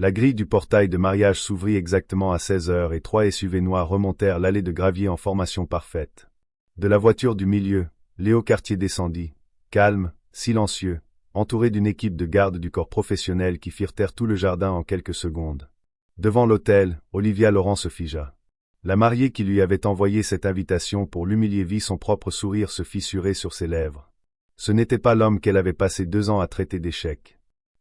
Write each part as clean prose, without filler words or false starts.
La grille du portail de mariage s'ouvrit exactement à 16 heures et 3 SUV noirs remontèrent l'allée de gravier en formation parfaite. De la voiture du milieu, Léo Cartier descendit, calme, silencieux, entouré d'une équipe de gardes du corps professionnel qui firent taire tout le jardin en quelques secondes. Devant l'hôtel, Olivia Laurent se figea. La mariée qui lui avait envoyé cette invitation pour l'humilier vit son propre sourire se fissurer sur ses lèvres. Ce n'était pas l'homme qu'elle avait passé 2 ans à traiter d'échec.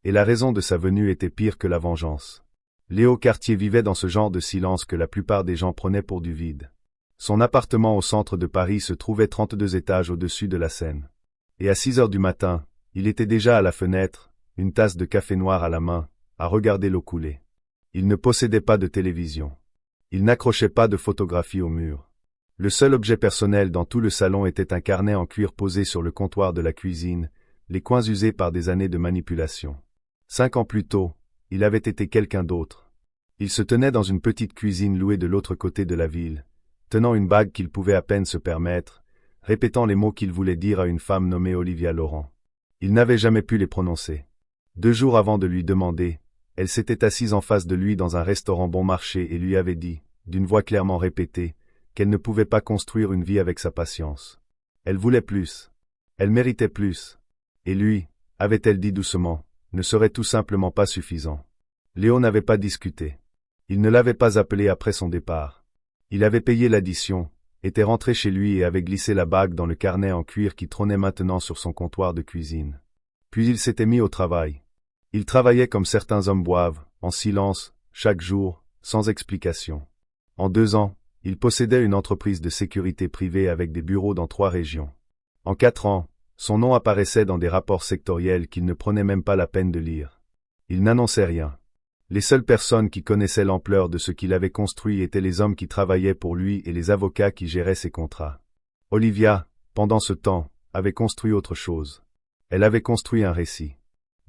Et la raison de sa venue était pire que la vengeance. Léo Cartier vivait dans ce genre de silence que la plupart des gens prenaient pour du vide. Son appartement au centre de Paris se trouvait 32 étages au-dessus de la Seine. Et à 6 heures du matin, il était déjà à la fenêtre, une tasse de café noir à la main, à regarder l'eau couler. Il ne possédait pas de télévision. Il n'accrochait pas de photographie au mur. Le seul objet personnel dans tout le salon était un carnet en cuir posé sur le comptoir de la cuisine, les coins usés par des années de manipulation. 5 ans plus tôt, il avait été quelqu'un d'autre. Il se tenait dans une petite cuisine louée de l'autre côté de la ville, tenant une bague qu'il pouvait à peine se permettre, répétant les mots qu'il voulait dire à une femme nommée Olivia Laurent. Il n'avait jamais pu les prononcer. 2 jours avant de lui demander, elle s'était assise en face de lui dans un restaurant bon marché et lui avait dit, d'une voix clairement répétée, qu'elle ne pouvait pas construire une vie avec sa patience. Elle voulait plus. Elle méritait plus. Et lui, avait-elle dit doucement, ne serait tout simplement pas suffisant. Léo n'avait pas discuté. Il ne l'avait pas appelé après son départ. Il avait payé l'addition, était rentré chez lui et avait glissé la bague dans le carnet en cuir qui trônait maintenant sur son comptoir de cuisine. Puis il s'était mis au travail. Il travaillait comme certains hommes boivent, en silence, chaque jour, sans explication. En 2 ans, il possédait une entreprise de sécurité privée avec des bureaux dans 3 régions. En 4 ans, son nom apparaissait dans des rapports sectoriels qu'il ne prenait même pas la peine de lire. Il n'annonçait rien. Les seules personnes qui connaissaient l'ampleur de ce qu'il avait construit étaient les hommes qui travaillaient pour lui et les avocats qui géraient ses contrats. Olivia, pendant ce temps, avait construit autre chose. Elle avait construit un récit.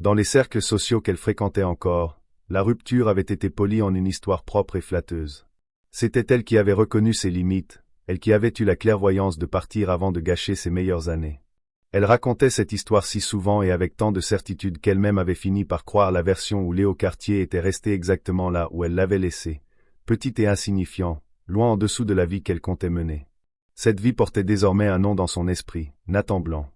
Dans les cercles sociaux qu'elle fréquentait encore, la rupture avait été polie en une histoire propre et flatteuse. C'était elle qui avait reconnu ses limites, elle qui avait eu la clairvoyance de partir avant de gâcher ses meilleures années. Elle racontait cette histoire si souvent et avec tant de certitude qu'elle-même avait fini par croire la version où Léo Cartier était resté exactement là où elle l'avait laissé, petit et insignifiant, loin en dessous de la vie qu'elle comptait mener. Cette vie portait désormais un nom dans son esprit, Nathan Blanc.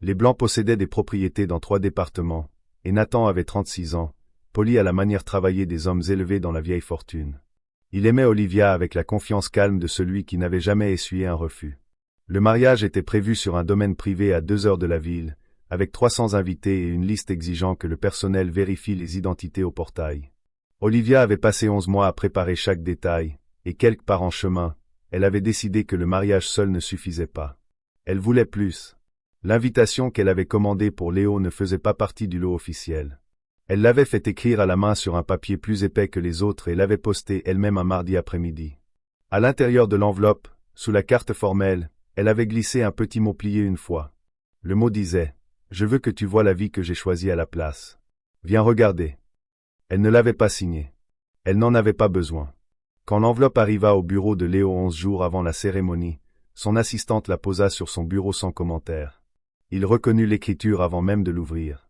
Les Blancs possédaient des propriétés dans 3 départements, et Nathan avait 36 ans, poli à la manière travaillée des hommes élevés dans la vieille fortune. Il aimait Olivia avec la confiance calme de celui qui n'avait jamais essuyé un refus. Le mariage était prévu sur un domaine privé à 2 heures de la ville, avec 300 invités et une liste exigeant que le personnel vérifie les identités au portail. Olivia avait passé 11 mois à préparer chaque détail, et quelque part en chemin, elle avait décidé que le mariage seul ne suffisait pas. Elle voulait plus. L'invitation qu'elle avait commandée pour Léo ne faisait pas partie du lot officiel. Elle l'avait fait écrire à la main sur un papier plus épais que les autres et l'avait posté elle-même un mardi après-midi. À l'intérieur de l'enveloppe, sous la carte formelle, elle avait glissé un petit mot plié une fois. Le mot disait « Je veux que tu vois la vie que j'ai choisie à la place. Viens regarder. » Elle ne l'avait pas signé. Elle n'en avait pas besoin. Quand l'enveloppe arriva au bureau de Léo 11 jours avant la cérémonie, son assistante la posa sur son bureau sans commentaire. Il reconnut l'écriture avant même de l'ouvrir.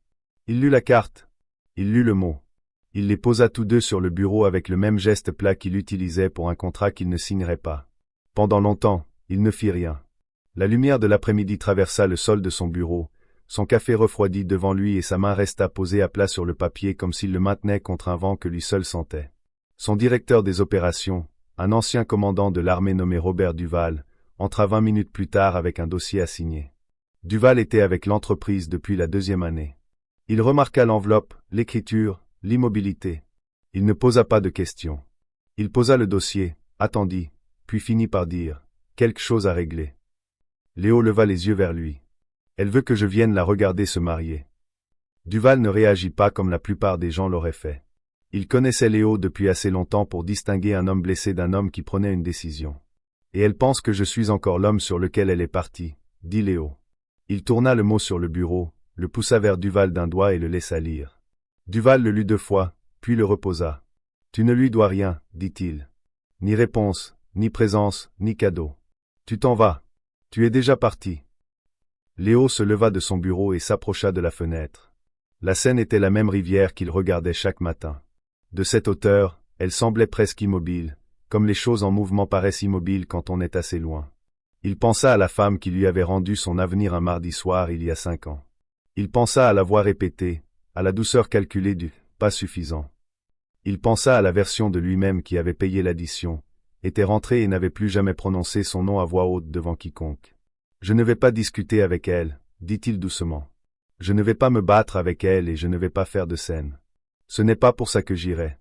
Il lut la carte. Il lut le mot. Il les posa tous deux sur le bureau avec le même geste plat qu'il utilisait pour un contrat qu'il ne signerait pas. Pendant longtemps, il ne fit rien. La lumière de l'après-midi traversa le sol de son bureau, son café refroidit devant lui et sa main resta posée à plat sur le papier comme s'il le maintenait contre un vent que lui seul sentait. Son directeur des opérations, un ancien commandant de l'armée nommé Robert Duval, entra 20 minutes plus tard avec un dossier à signer. Duval était avec l'entreprise depuis la 2e année. Il remarqua l'enveloppe, l'écriture, l'immobilité. Il ne posa pas de questions. Il posa le dossier, attendit, puis finit par dire « Quelque chose à régler ». Léo leva les yeux vers lui. « Elle veut que je vienne la regarder se marier. » Duval ne réagit pas comme la plupart des gens l'auraient fait. Il connaissait Léo depuis assez longtemps pour distinguer un homme blessé d'un homme qui prenait une décision. « Et elle pense que je suis encore l'homme sur lequel elle est partie, » dit Léo. Il tourna le mot sur le bureau, le poussa vers Duval d'un doigt et le laissa lire. Duval le lut 2 fois, puis le reposa. « Tu ne lui dois rien, dit-il. Ni réponse, ni présence, ni cadeau. Tu t'en vas. Tu es déjà parti. » Léo se leva de son bureau et s'approcha de la fenêtre. La Seine était la même rivière qu'il regardait chaque matin. De cette hauteur, elle semblait presque immobile, comme les choses en mouvement paraissent immobiles quand on est assez loin. Il pensa à la femme qui lui avait rendu son avenir un mardi soir il y a 5 ans. Il pensa à la voix répétée, à la douceur calculée du « pas suffisant ». Il pensa à la version de lui-même qui avait payé l'addition, était rentré et n'avait plus jamais prononcé son nom à voix haute devant quiconque. « Je ne vais pas discuter avec elle, dit-il doucement. Je ne vais pas me battre avec elle et je ne vais pas faire de scène. Ce n'est pas pour ça que j'irai. »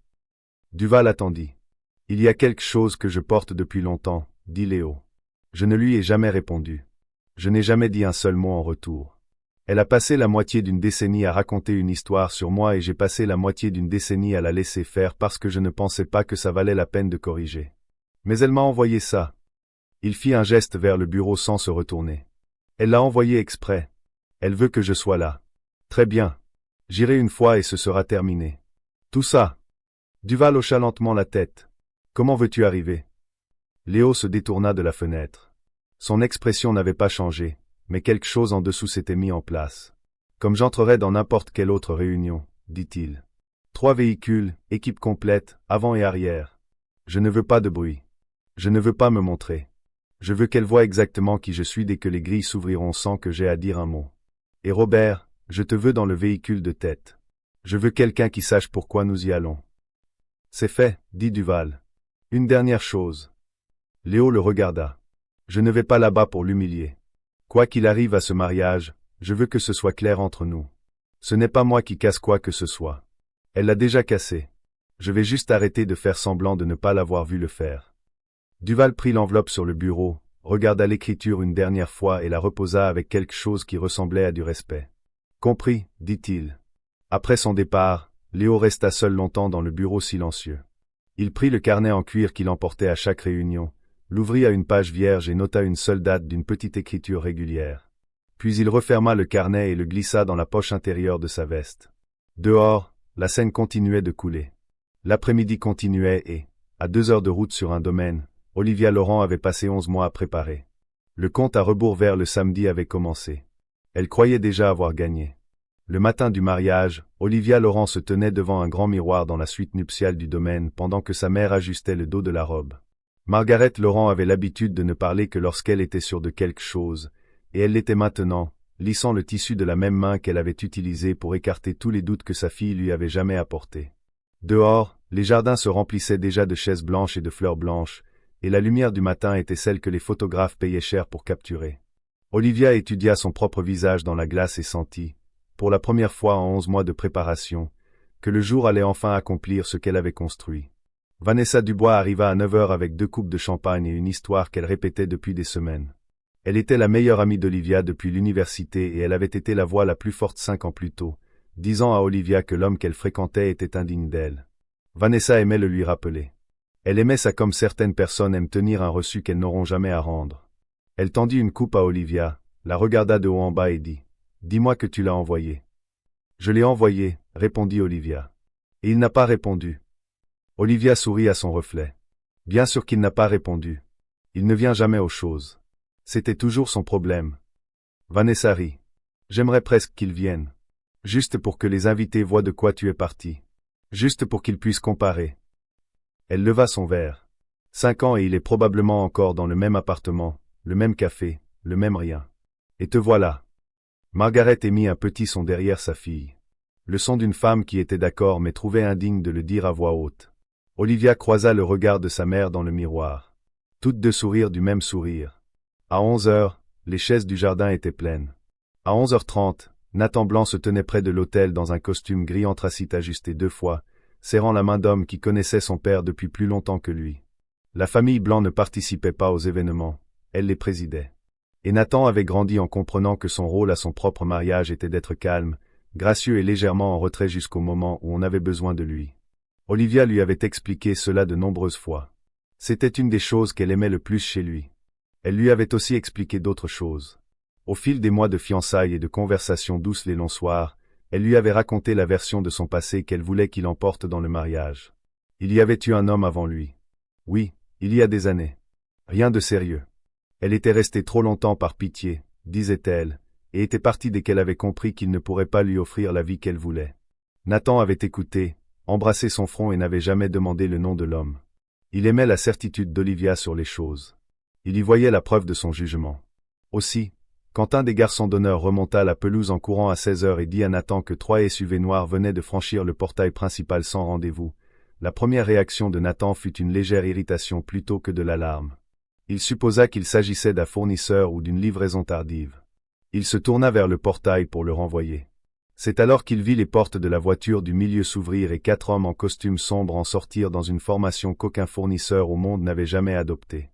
Duval attendit. « Il y a quelque chose que je porte depuis longtemps, dit Léo. Je ne lui ai jamais répondu. Je n'ai jamais dit un seul mot en retour. Elle a passé la moitié d'une décennie à raconter une histoire sur moi et j'ai passé la moitié d'une décennie à la laisser faire parce que je ne pensais pas que ça valait la peine de corriger. Mais elle m'a envoyé ça. » Il fit un geste vers le bureau sans se retourner. « Elle l'a envoyé exprès. Elle veut que je sois là. Très bien. J'irai une fois et ce sera terminé. Tout ça. » Duval hocha lentement la tête. « Comment veux-tu arriver ?» Léo se détourna de la fenêtre. Son expression n'avait pas changé, mais quelque chose en dessous s'était mis en place. « Comme j'entrerais dans n'importe quelle autre réunion, dit-il. 3 véhicules, équipe complète, avant et arrière. Je ne veux pas de bruit. Je ne veux pas me montrer. Je veux qu'elle voie exactement qui je suis dès que les grilles s'ouvriront sans que j'aie à dire un mot. Et Robert, je te veux dans le véhicule de tête. Je veux quelqu'un qui sache pourquoi nous y allons. » « C'est fait, dit Duval. Une dernière chose. » Léo le regarda. « Je ne vais pas là-bas pour l'humilier. Quoi qu'il arrive à ce mariage, je veux que ce soit clair entre nous. Ce n'est pas moi qui casse quoi que ce soit. Elle l'a déjà cassé. Je vais juste arrêter de faire semblant de ne pas l'avoir vu le faire. » Duval prit l'enveloppe sur le bureau, regarda l'écriture une dernière fois et la reposa avec quelque chose qui ressemblait à du respect. « Compris, dit-il. » Après son départ, Léo resta seul longtemps dans le bureau silencieux. Il prit le carnet en cuir qu'il emportait à chaque réunion, l'ouvrit à une page vierge et nota une seule date d'une petite écriture régulière. Puis il referma le carnet et le glissa dans la poche intérieure de sa veste. Dehors, la Seine continuait de couler. L'après-midi continuait et, à 2 heures de route sur un domaine, Olivia Laurent avait passé 11 mois à préparer. Le compte à rebours vers le samedi avait commencé. Elle croyait déjà avoir gagné. Le matin du mariage, Olivia Laurent se tenait devant un grand miroir dans la suite nuptiale du domaine pendant que sa mère ajustait le dos de la robe. Margaret Laurent avait l'habitude de ne parler que lorsqu'elle était sûre de quelque chose, et elle l'était maintenant, lissant le tissu de la même main qu'elle avait utilisé pour écarter tous les doutes que sa fille lui avait jamais apportés. Dehors, les jardins se remplissaient déjà de chaises blanches et de fleurs blanches, et la lumière du matin était celle que les photographes payaient cher pour capturer. Olivia étudia son propre visage dans la glace et sentit, pour la première fois en 11 mois de préparation, que le jour allait enfin accomplir ce qu'elle avait construit. Vanessa Dubois arriva à 9 heures avec 2 coupes de champagne et une histoire qu'elle répétait depuis des semaines. Elle était la meilleure amie d'Olivia depuis l'université et elle avait été la voix la plus forte 5 ans plus tôt, disant à Olivia que l'homme qu'elle fréquentait était indigne d'elle. Vanessa aimait le lui rappeler. Elle aimait ça comme certaines personnes aiment tenir un reçu qu'elles n'auront jamais à rendre. Elle tendit une coupe à Olivia, la regarda de haut en bas et dit « Dis-moi que tu l'as envoyé. » « Je l'ai envoyé, répondit Olivia. Et il n'a pas répondu. Olivia sourit à son reflet. Bien sûr qu'il n'a pas répondu. Il ne vient jamais aux choses. C'était toujours son problème. Vanessa rit. J'aimerais presque qu'il vienne. Juste pour que les invités voient de quoi tu es parti. Juste pour qu'ils puissent comparer. Elle leva son verre. 5 ans et il est probablement encore dans le même appartement, le même café, le même rien. Et te voilà. Margaret émit un petit son derrière sa fille. Le son d'une femme qui était d'accord mais trouvait indigne de le dire à voix haute. Olivia croisa le regard de sa mère dans le miroir. Toutes 2 sourirent du même sourire. À 11 heures, les chaises du jardin étaient pleines. À 11h30, Nathan Blanc se tenait près de l'autel dans un costume gris anthracite ajusté 2 fois, serrant la main d'homme qui connaissait son père depuis plus longtemps que lui. La famille Blanc ne participait pas aux événements, elle les présidait. Et Nathan avait grandi en comprenant que son rôle à son propre mariage était d'être calme, gracieux et légèrement en retrait jusqu'au moment où on avait besoin de lui. Olivia lui avait expliqué cela de nombreuses fois. C'était une des choses qu'elle aimait le plus chez lui. Elle lui avait aussi expliqué d'autres choses. Au fil des mois de fiançailles et de conversations douces les longs soirs, elle lui avait raconté la version de son passé qu'elle voulait qu'il emporte dans le mariage. Il y avait eu un homme avant lui. Oui, il y a des années. Rien de sérieux. Elle était restée trop longtemps par pitié, disait-elle, et était partie dès qu'elle avait compris qu'il ne pourrait pas lui offrir la vie qu'elle voulait. Nathan avait écouté, embrassé son front et n'avait jamais demandé le nom de l'homme. Il aimait la certitude d'Olivia sur les choses. Il y voyait la preuve de son jugement. Aussi, quand un des garçons d'honneur remonta la pelouse en courant à 16 heures et dit à Nathan que 3 SUV noirs venaient de franchir le portail principal sans rendez-vous, la première réaction de Nathan fut une légère irritation plutôt que de l'alarme. Il supposa qu'il s'agissait d'un fournisseur ou d'une livraison tardive. Il se tourna vers le portail pour le renvoyer. C'est alors qu'il vit les portes de la voiture du milieu s'ouvrir et 4 hommes en costume sombre en sortir dans une formation qu'aucun fournisseur au monde n'avait jamais adoptée.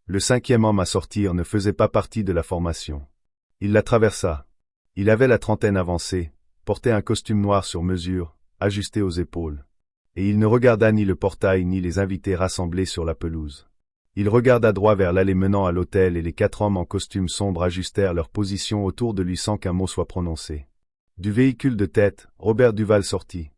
Le 5e homme à sortir ne faisait pas partie de la formation. Il la traversa. Il avait la trentaine avancée, portait un costume noir sur mesure, ajusté aux épaules. Et il ne regarda ni le portail ni les invités rassemblés sur la pelouse. Il regarda droit vers l'allée menant à l'hôtel et les 4 hommes en costume sombre ajustèrent leur position autour de lui sans qu'un mot soit prononcé. Du véhicule de tête, Robert Duval sortit.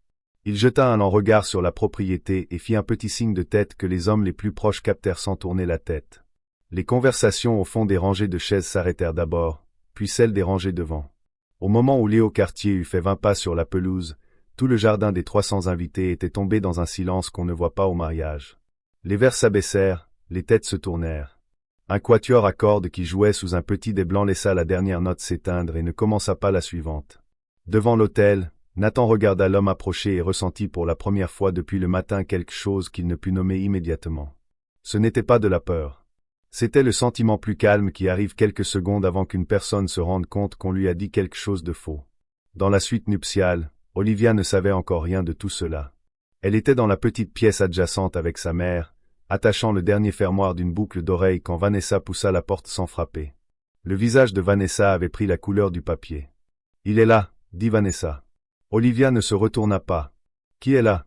Il jeta un lent regard sur la propriété et fit un petit signe de tête que les hommes les plus proches captèrent sans tourner la tête. Les conversations au fond des rangées de chaises s'arrêtèrent d'abord, puis celles des rangées devant. Au moment où Léo Cartier eut fait 20 pas sur la pelouse, tout le jardin des 300 invités était tombé dans un silence qu'on ne voit pas au mariage. Les verres s'abaissèrent, les têtes se tournèrent. Un quatuor à cordes qui jouait sous un petit dais blanc laissa la dernière note s'éteindre et ne commença pas la suivante. Devant l'autel, Nathan regarda l'homme approcher et ressentit pour la première fois depuis le matin quelque chose qu'il ne put nommer immédiatement. Ce n'était pas de la peur. C'était le sentiment plus calme qui arrive quelques secondes avant qu'une personne se rende compte qu'on lui a dit quelque chose de faux. Dans la suite nuptiale, Olivia ne savait encore rien de tout cela. Elle était dans la petite pièce adjacente avec sa mère, attachant le dernier fermoir d'une boucle d'oreille quand Vanessa poussa la porte sans frapper. Le visage de Vanessa avait pris la couleur du papier. « Il est là », dit Vanessa. Olivia ne se retourna pas. « Qui est là ?»«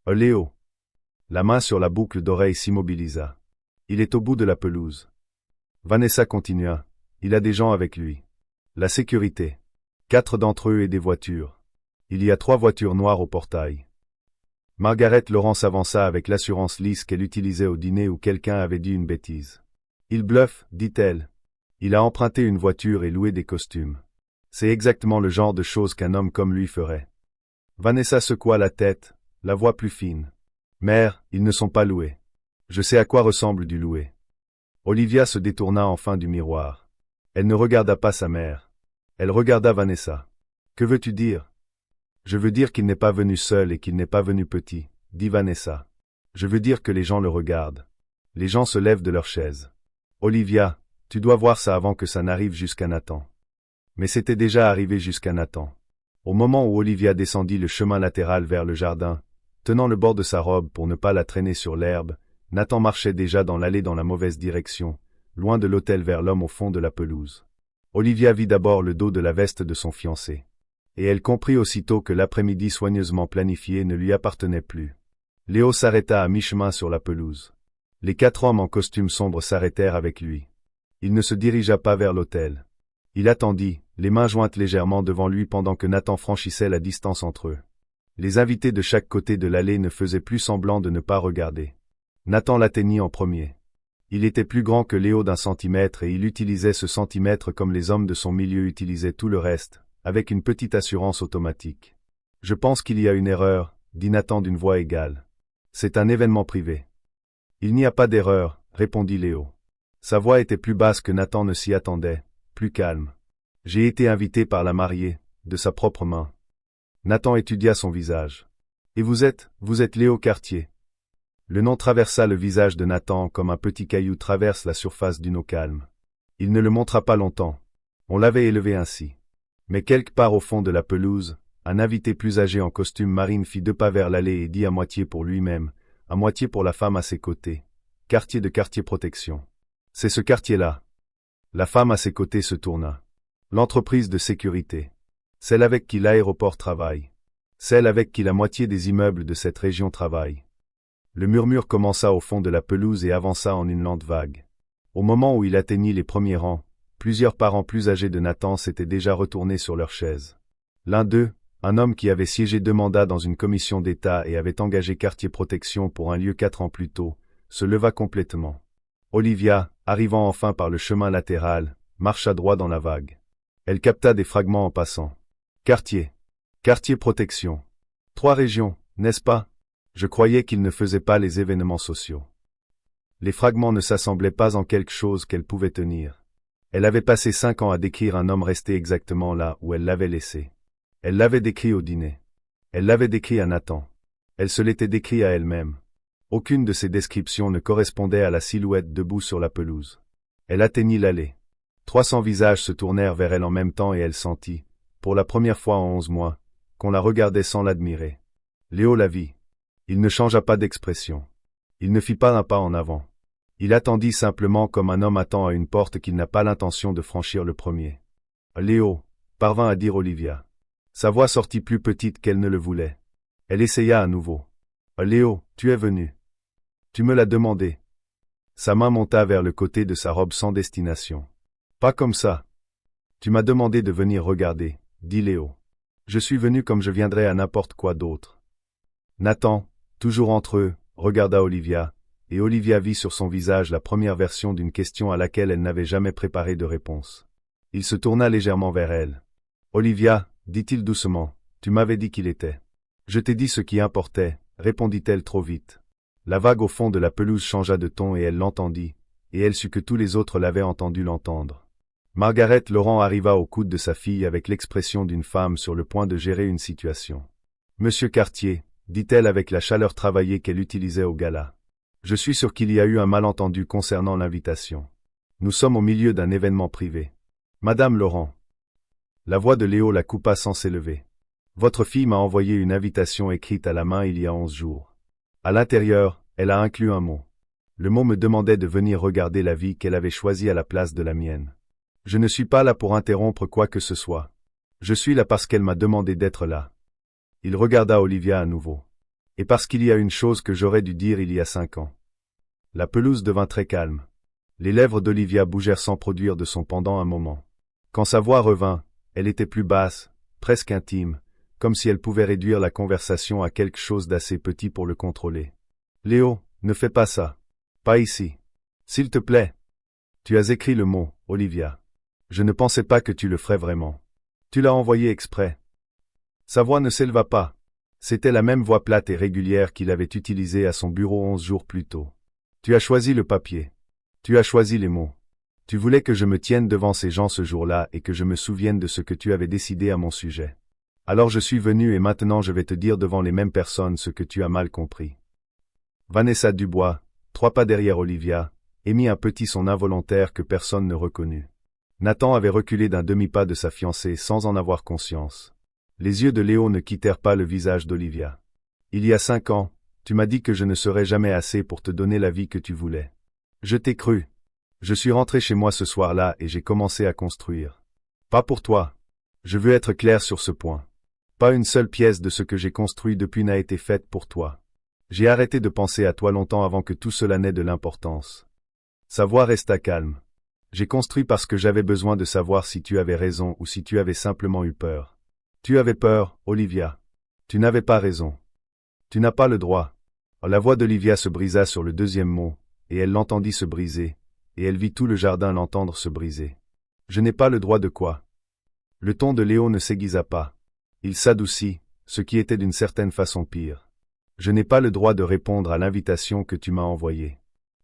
Léo. » La main sur la boucle d'oreille s'immobilisa. « Il est au bout de la pelouse. » Vanessa continua. « Il a des gens avec lui. La sécurité. 4 d'entre eux et des voitures. Il y a 3 voitures noires au portail. » Margaret Laurent s'avança avec l'assurance lisse qu'elle utilisait au dîner où quelqu'un avait dit une bêtise. « Il bluffe, dit-elle. Il a emprunté une voiture et loué des costumes. C'est exactement le genre de choses qu'un homme comme lui ferait. » Vanessa secoua la tête, la voix plus fine. « Mère, ils ne sont pas loués. Je sais à quoi ressemble du loué. » Olivia se détourna enfin du miroir. Elle ne regarda pas sa mère. Elle regarda Vanessa. « Que veux-tu dire ?»« Je veux dire qu'il n'est pas venu seul et qu'il n'est pas venu petit, » dit Vanessa. « Je veux dire que les gens le regardent. Les gens se lèvent de leur chaise. Olivia, tu dois voir ça avant que ça n'arrive jusqu'à Nathan. » Mais c'était déjà arrivé jusqu'à Nathan. Au moment où Olivia descendit le chemin latéral vers le jardin, tenant le bord de sa robe pour ne pas la traîner sur l'herbe, Nathan marchait déjà dans l'allée dans la mauvaise direction, loin de l'hôtel vers l'homme au fond de la pelouse. Olivia vit d'abord le dos de la veste de son fiancé. Et elle comprit aussitôt que l'après-midi soigneusement planifié ne lui appartenait plus. Léo s'arrêta à mi-chemin sur la pelouse. Les 4 hommes en costume sombre s'arrêtèrent avec lui. Il ne se dirigea pas vers l'hôtel. Il attendit, les mains jointes légèrement devant lui pendant que Nathan franchissait la distance entre eux. Les invités de chaque côté de l'allée ne faisaient plus semblant de ne pas regarder. Nathan l'atteignit en premier. Il était plus grand que Léo d'1 centimètre et il utilisait ce centimètre comme les hommes de son milieu utilisaient tout le reste, avec une petite assurance automatique. « Je pense qu'il y a une erreur, » dit Nathan d'une voix égale. « C'est un événement privé. »« Il n'y a pas d'erreur, » répondit Léo. Sa voix était plus basse que Nathan ne s'y attendait, plus calme. « J'ai été invité par la mariée, de sa propre main. » Nathan étudia son visage. « Et vous êtes Léo Cartier. » Le nom traversa le visage de Nathan comme un petit caillou traverse la surface d'une eau calme. Il ne le montra pas longtemps. On l'avait élevé ainsi. Mais quelque part au fond de la pelouse, un invité plus âgé en costume marine fit 2 pas vers l'allée et dit à moitié pour lui-même, à moitié pour la femme à ses côtés. « Quartier de Cartier Protection. » « C'est ce quartier-là. » La femme à ses côtés se tourna. « L'entreprise de sécurité. Celle avec qui l'aéroport travaille. Celle avec qui la moitié des immeubles de cette région travaillent. » Le murmure commença au fond de la pelouse et avança en une lente vague. Au moment où il atteignit les premiers rangs, plusieurs parents plus âgés de Nathan s'étaient déjà retournés sur leurs chaises. L'un d'eux, un homme qui avait siégé 2 mandats dans une commission d'État et avait engagé Cartier Protection pour un lieu 4 ans plus tôt, se leva complètement. Olivia, arrivant enfin par le chemin latéral, marcha droit dans la vague. Elle capta des fragments en passant. Cartier Protection. 3 régions, n'est-ce pas? Je croyais qu'il ne faisait pas les événements sociaux. Les fragments ne s'assemblaient pas en quelque chose qu'elle pouvait tenir. Elle avait passé 5 ans à décrire un homme resté exactement là où elle l'avait laissé. Elle l'avait décrit au dîner. Elle l'avait décrit à Nathan. Elle se l'était décrit à elle-même. Aucune de ces descriptions ne correspondait à la silhouette debout sur la pelouse. Elle atteignit l'allée. 300 visages se tournèrent vers elle en même temps et elle sentit, pour la première fois en 11 mois, qu'on la regardait sans l'admirer. Léo la vit. Il ne changea pas d'expression. Il ne fit pas un pas en avant. Il attendit simplement comme un homme attend à une porte qu'il n'a pas l'intention de franchir le premier. Léo, parvint à dire Olivia. Sa voix sortit plus petite qu'elle ne le voulait. Elle essaya à nouveau. Léo, tu es venu. Tu me l'as demandé. Sa main monta vers le côté de sa robe sans destination. Pas comme ça. Tu m'as demandé de venir regarder, dit Léo. Je suis venu comme je viendrais à n'importe quoi d'autre. Nathan, toujours entre eux, regarda Olivia, et Olivia vit sur son visage la première version d'une question à laquelle elle n'avait jamais préparé de réponse. Il se tourna légèrement vers elle. Olivia, dit-il doucement, tu m'avais dit qu'il était. Je t'ai dit ce qui importait, répondit-elle trop vite. La vague au fond de la pelouse changea de ton et elle l'entendit, et elle sut que tous les autres l'avaient entendu l'entendre. Margaret Laurent arriva au coude de sa fille avec l'expression d'une femme sur le point de gérer une situation. Monsieur Cartier, dit-elle avec la chaleur travaillée qu'elle utilisait au gala. Je suis sûr qu'il y a eu un malentendu concernant l'invitation. Nous sommes au milieu d'un événement privé. Madame Laurent. La voix de Léo la coupa sans s'élever. Votre fille m'a envoyé une invitation écrite à la main il y a 11 jours. À l'intérieur, elle a inclus un mot. Le mot me demandait de venir regarder la vie qu'elle avait choisie à la place de la mienne. Je ne suis pas là pour interrompre quoi que ce soit. Je suis là parce qu'elle m'a demandé d'être là. Il regarda Olivia à nouveau. Et parce qu'il y a une chose que j'aurais dû dire il y a 5 ans. La pelouse devint très calme. Les lèvres d'Olivia bougèrent sans produire de son pendant un moment. Quand sa voix revint, elle était plus basse, presque intime, comme si elle pouvait réduire la conversation à quelque chose d'assez petit pour le contrôler. Léo, ne fais pas ça. Pas ici. S'il te plaît. Tu as écrit le mot, Olivia. Je ne pensais pas que tu le ferais vraiment. Tu l'as envoyé exprès. Sa voix ne s'éleva pas. C'était la même voix plate et régulière qu'il avait utilisée à son bureau 11 jours plus tôt. Tu as choisi le papier. Tu as choisi les mots. Tu voulais que je me tienne devant ces gens ce jour-là et que je me souvienne de ce que tu avais décidé à mon sujet. Alors je suis venu et maintenant je vais te dire devant les mêmes personnes ce que tu as mal compris. Vanessa Dubois, 3 pas derrière Olivia, émit un petit son involontaire que personne ne reconnut. Nathan avait reculé d'un demi-pas de sa fiancée sans en avoir conscience. Les yeux de Léo ne quittèrent pas le visage d'Olivia. Il y a 5 ans, tu m'as dit que je ne serais jamais assez pour te donner la vie que tu voulais. Je t'ai cru. Je suis rentré chez moi ce soir-là et j'ai commencé à construire. Pas pour toi. Je veux être clair sur ce point. Pas une seule pièce de ce que j'ai construit depuis n'a été faite pour toi. J'ai arrêté de penser à toi longtemps avant que tout cela n'ait de l'importance. Sa voix resta calme. J'ai construit parce que j'avais besoin de savoir si tu avais raison ou si tu avais simplement eu peur. Tu avais peur, Olivia. Tu n'avais pas raison. Tu n'as pas le droit. La voix d'Olivia se brisa sur le deuxième mot, et elle l'entendit se briser, et elle vit tout le jardin l'entendre se briser. Je n'ai pas le droit de quoi? Le ton de Léo ne s'aiguisa pas. Il s'adoucit, ce qui était d'une certaine façon pire. Je n'ai pas le droit de répondre à l'invitation que tu m'as envoyée.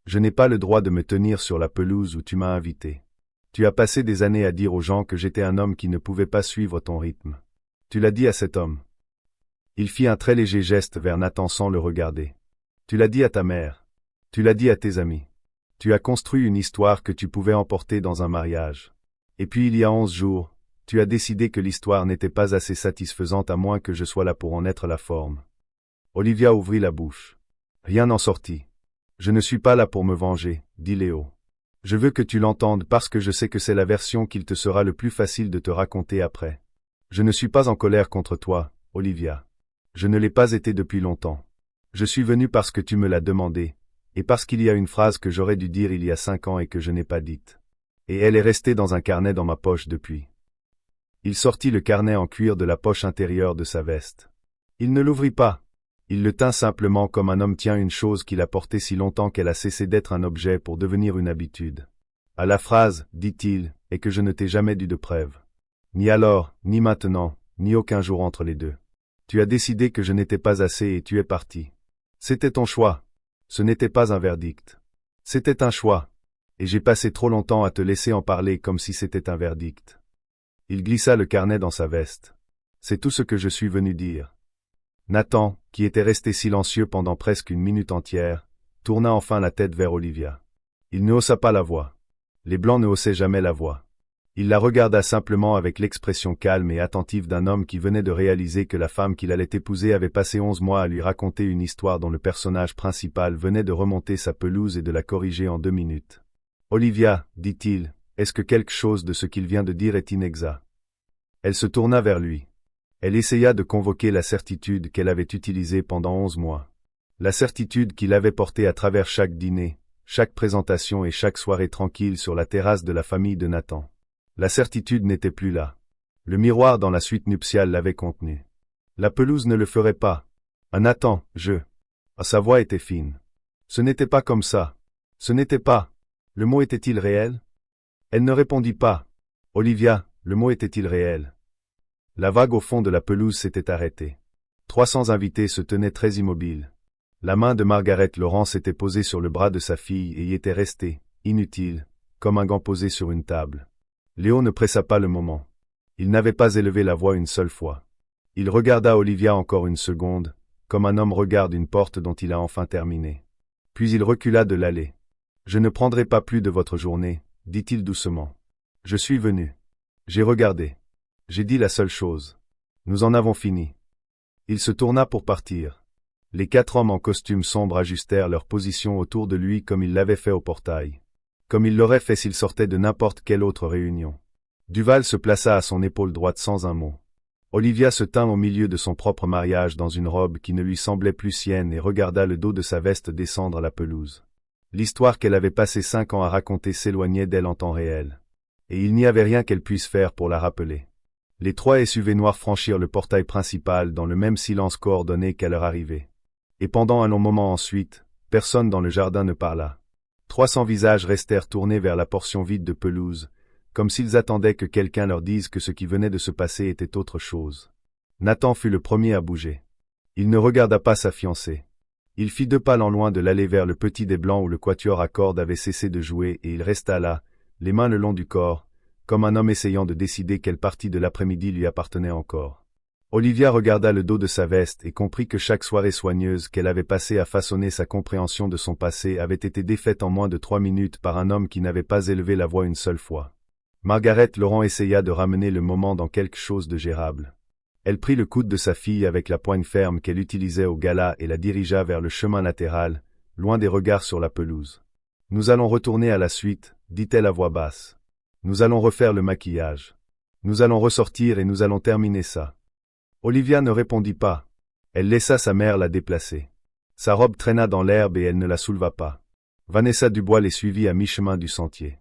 Je n'ai pas le droit de me tenir sur la pelouse où tu m'as invité. Tu as passé des années à dire aux gens que j'étais un homme qui ne pouvait pas suivre ton rythme. Tu l'as dit à cet homme. Il fit un très léger geste vers Nathan sans le regarder. Tu l'as dit à ta mère. Tu l'as dit à tes amis. Tu as construit une histoire que tu pouvais emporter dans un mariage. Et puis il y a 11 jours, tu as décidé que l'histoire n'était pas assez satisfaisante à moins que je sois là pour en être la forme. Olivia ouvrit la bouche. Rien n'en sortit. Je ne suis pas là pour me venger, dit Léo. Je veux que tu l'entendes parce que je sais que c'est la version qu'il te sera le plus facile de te raconter après. Je ne suis pas en colère contre toi, Olivia. Je ne l'ai pas été depuis longtemps. Je suis venu parce que tu me l'as demandé, et parce qu'il y a une phrase que j'aurais dû dire il y a 5 ans et que je n'ai pas dite. Et elle est restée dans un carnet dans ma poche depuis. Il sortit le carnet en cuir de la poche intérieure de sa veste. Il ne l'ouvrit pas. Il le tint simplement comme un homme tient une chose qu'il a portée si longtemps qu'elle a cessé d'être un objet pour devenir une habitude. À la phrase, dit-il, et que je ne t'ai jamais dû de preuve. Ni alors, ni maintenant, ni aucun jour entre les deux. Tu as décidé que je n'étais pas assez et tu es parti. C'était ton choix. Ce n'était pas un verdict. C'était un choix. Et j'ai passé trop longtemps à te laisser en parler comme si c'était un verdict. Il glissa le carnet dans sa veste. C'est tout ce que je suis venu dire. Nathan, qui était resté silencieux pendant presque une minute entière, tourna enfin la tête vers Olivia. Il ne haussa pas la voix. Les Blancs ne haussaient jamais la voix. Il la regarda simplement avec l'expression calme et attentive d'un homme qui venait de réaliser que la femme qu'il allait épouser avait passé 11 mois à lui raconter une histoire dont le personnage principal venait de remonter sa pelouse et de la corriger en 2 minutes. « Olivia, dit-il, est-ce que quelque chose de ce qu'il vient de dire est inexact ?» Elle se tourna vers lui. Elle essaya de convoquer la certitude qu'elle avait utilisée pendant 11 mois. La certitude qu'il avait portée à travers chaque dîner, chaque présentation et chaque soirée tranquille sur la terrasse de la famille de Nathan. La certitude n'était plus là. Le miroir dans la suite nuptiale l'avait contenue. La pelouse ne le ferait pas. Un Nathan, Sa voix était fine. Ce n'était pas comme ça. Ce n'était pas. Le mot était-il réel? Elle ne répondit pas. Olivia, le mot était-il réel? La vague au fond de la pelouse s'était arrêtée. 300 invités se tenaient très immobiles. La main de Margaret Laurent s'était posée sur le bras de sa fille et y était restée, inutile, comme un gant posé sur une table. Léo ne pressa pas le moment. Il n'avait pas élevé la voix une seule fois. Il regarda Olivia encore une seconde, comme un homme regarde une porte dont il a enfin terminé. Puis il recula de l'allée. « Je ne prendrai pas plus de votre journée, dit-il doucement. Je suis venu. J'ai regardé. J'ai dit la seule chose. Nous en avons fini. » Il se tourna pour partir. Les 4 hommes en costume sombre ajustèrent leur position autour de lui comme ils l'avaient fait au portail. Comme ils l'auraient fait s'ils sortaient de n'importe quelle autre réunion. Duval se plaça à son épaule droite sans un mot. Olivia se tint au milieu de son propre mariage dans une robe qui ne lui semblait plus sienne et regarda le dos de sa veste descendre la pelouse. L'histoire qu'elle avait passé 5 ans à raconter s'éloignait d'elle en temps réel. Et il n'y avait rien qu'elle puisse faire pour la rappeler. Les 3 SUV noirs franchirent le portail principal dans le même silence coordonné qu'à leur arrivée. Et pendant un long moment ensuite, personne dans le jardin ne parla. 300 visages restèrent tournés vers la portion vide de pelouse, comme s'ils attendaient que quelqu'un leur dise que ce qui venait de se passer était autre chose. Nathan fut le premier à bouger. Il ne regarda pas sa fiancée. Il fit 2 pas en loin de l'allée vers le petit des Blancs où le quatuor à cordes avait cessé de jouer et il resta là, les mains le long du corps, comme un homme essayant de décider quelle partie de l'après-midi lui appartenait encore. Olivia regarda le dos de sa veste et comprit que chaque soirée soigneuse qu'elle avait passée à façonner sa compréhension de son passé avait été défaite en moins de 3 minutes par un homme qui n'avait pas élevé la voix une seule fois. Margaret Laurent essaya de ramener le moment dans quelque chose de gérable. Elle prit le coude de sa fille avec la poigne ferme qu'elle utilisait au gala et la dirigea vers le chemin latéral, loin des regards sur la pelouse. « Nous allons retourner à la suite, dit-elle à voix basse. Nous allons refaire le maquillage. Nous allons ressortir et nous allons terminer ça. » Olivia ne répondit pas. Elle laissa sa mère la déplacer. Sa robe traîna dans l'herbe et elle ne la souleva pas. Vanessa Dubois les suivit à mi-chemin du sentier.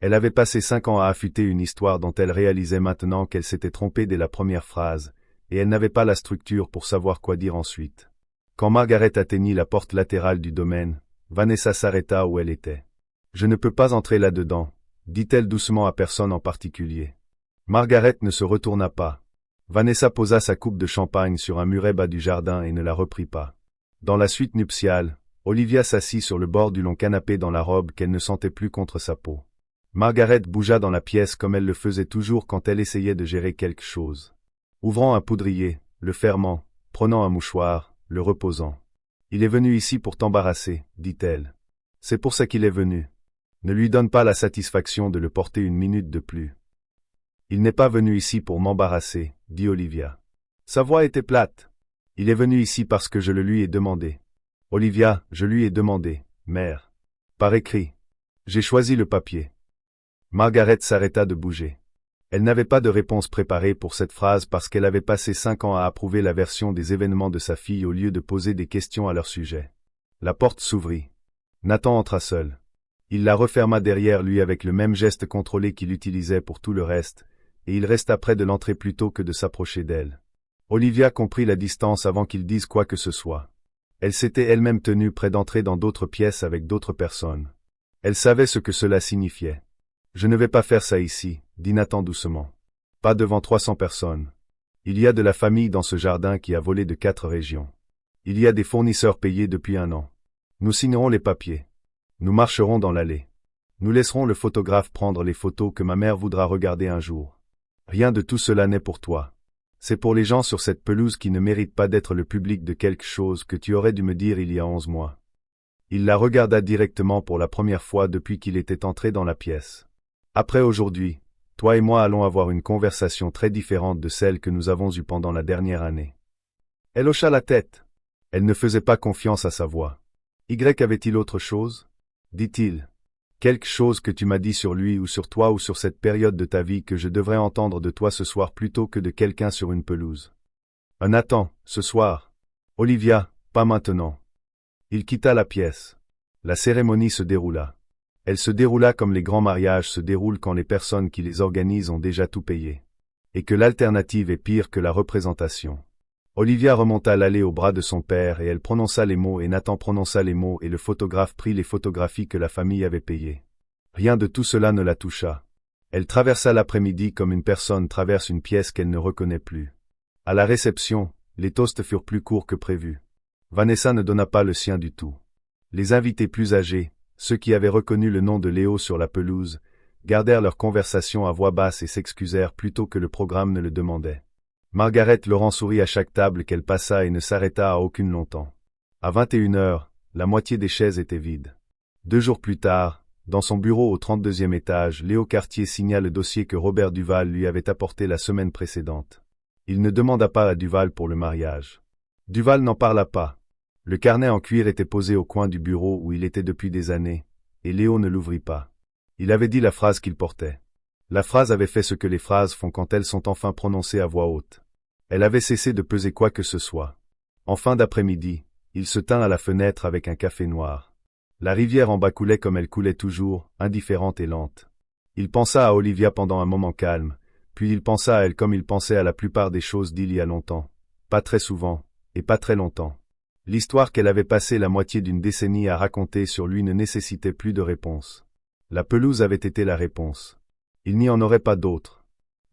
Elle avait passé 5 ans à affûter une histoire dont elle réalisait maintenant qu'elle s'était trompée dès la première phrase, et elle n'avait pas la structure pour savoir quoi dire ensuite. Quand Margaret atteignit la porte latérale du domaine, Vanessa s'arrêta où elle était. « Je ne peux pas entrer là-dedans, » dit-elle doucement à personne en particulier. Margaret ne se retourna pas. Vanessa posa sa coupe de champagne sur un muret bas du jardin et ne la reprit pas. Dans la suite nuptiale, Olivia s'assit sur le bord du long canapé dans la robe qu'elle ne sentait plus contre sa peau. Margaret bougea dans la pièce comme elle le faisait toujours quand elle essayait de gérer quelque chose. Ouvrant un poudrier, le fermant, prenant un mouchoir, le reposant. « Il est venu ici pour t'embarrasser, dit-elle. C'est pour ça qu'il est venu. Ne lui donne pas la satisfaction de le porter une minute de plus. » « Il n'est pas venu ici pour m'embarrasser, » dit Olivia. Sa voix était plate. « Il est venu ici parce que je le lui ai demandé. » « Olivia, je lui ai demandé, mère. Par écrit. J'ai choisi le papier. » Margaret s'arrêta de bouger. Elle n'avait pas de réponse préparée pour cette phrase parce qu'elle avait passé 5 ans à approuver la version des événements de sa fille au lieu de poser des questions à leur sujet. La porte s'ouvrit. Nathan entra seul. Il la referma derrière lui avec le même geste contrôlé qu'il utilisait pour tout le reste, et il resta près de l'entrée plutôt que de s'approcher d'elle. Olivia comprit la distance avant qu'il dise quoi que ce soit. Elle s'était elle-même tenue près d'entrer dans d'autres pièces avec d'autres personnes. Elle savait ce que cela signifiait. « Je ne vais pas faire ça ici, » dit Nathan doucement. « Pas devant 300 personnes. » Il y a de la famille dans ce jardin qui a volé de 4 régions. Il y a des fournisseurs payés depuis 1 an. Nous signerons les papiers. Nous marcherons dans l'allée. Nous laisserons le photographe prendre les photos que ma mère voudra regarder un jour. Rien de tout cela n'est pour toi. C'est pour les gens sur cette pelouse qui ne méritent pas d'être le public de quelque chose que tu aurais dû me dire il y a 11 mois. Il la regarda directement pour la première fois depuis qu'il était entré dans la pièce. Après aujourd'hui, toi et moi allons avoir une conversation très différente de celle que nous avons eue pendant la dernière année. Elle hocha la tête. Elle ne faisait pas confiance à sa voix. Y avait-il autre chose? Dit-il. Quelque chose que tu m'as dit sur lui ou sur toi ou sur cette période de ta vie que je devrais entendre de toi ce soir plutôt que de quelqu'un sur une pelouse. Nathan, ce soir. Olivia, pas maintenant. Il quitta la pièce. La cérémonie se déroula. Elle se déroula comme les grands mariages se déroulent quand les personnes qui les organisent ont déjà tout payé. Et que l'alternative est pire que la représentation. Olivia remonta l'allée au bras de son père et elle prononça les mots et Nathan prononça les mots et le photographe prit les photographies que la famille avait payées. Rien de tout cela ne la toucha. Elle traversa l'après-midi comme une personne traverse une pièce qu'elle ne reconnaît plus. À la réception, les toasts furent plus courts que prévu. Vanessa ne donna pas le sien du tout. Les invités plus âgés, ceux qui avaient reconnu le nom de Léo sur la pelouse, gardèrent leur conversation à voix basse et s'excusèrent plutôt que le programme ne le demandait. Margaret Laurent sourit à chaque table qu'elle passa et ne s'arrêta à aucune longtemps. À 21h, la moitié des chaises étaient vides. 2 jours plus tard, dans son bureau au 32e étage, Léo Cartier signa le dossier que Robert Duval lui avait apporté la semaine précédente. Il ne demanda pas à Duval pour le mariage. Duval n'en parla pas. Le carnet en cuir était posé au coin du bureau où il était depuis des années, et Léo ne l'ouvrit pas. Il avait dit la phrase qu'il portait. La phrase avait fait ce que les phrases font quand elles sont enfin prononcées à voix haute. Elle avait cessé de peser quoi que ce soit. En fin d'après-midi, il se tint à la fenêtre avec un café noir. La rivière en bas coulait comme elle coulait toujours, indifférente et lente. Il pensa à Olivia pendant un moment calme, puis il pensa à elle comme il pensait à la plupart des choses d'il y a longtemps. Pas très souvent, et pas très longtemps. L'histoire qu'elle avait passé la moitié d'une décennie à raconter sur lui ne nécessitait plus de réponse. La pelouse avait été la réponse. Il n'y en aurait pas d'autre.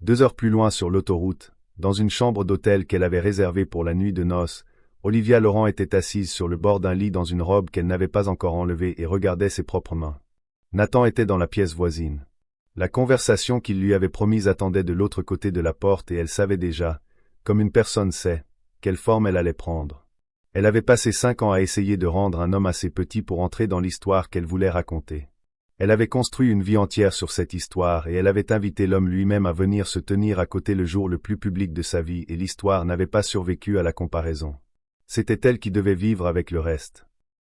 2 heures plus loin sur l'autoroute, dans une chambre d'hôtel qu'elle avait réservée pour la nuit de noces, Olivia Laurent était assise sur le bord d'un lit dans une robe qu'elle n'avait pas encore enlevée et regardait ses propres mains. Nathan était dans la pièce voisine. La conversation qu'il lui avait promise attendait de l'autre côté de la porte et elle savait déjà, comme une personne sait, quelle forme elle allait prendre. Elle avait passé 5 ans à essayer de rendre un homme assez petit pour entrer dans l'histoire qu'elle voulait raconter. Elle avait construit une vie entière sur cette histoire et elle avait invité l'homme lui-même à venir se tenir à côté le jour le plus public de sa vie et l'histoire n'avait pas survécu à la comparaison. C'était elle qui devait vivre avec le reste.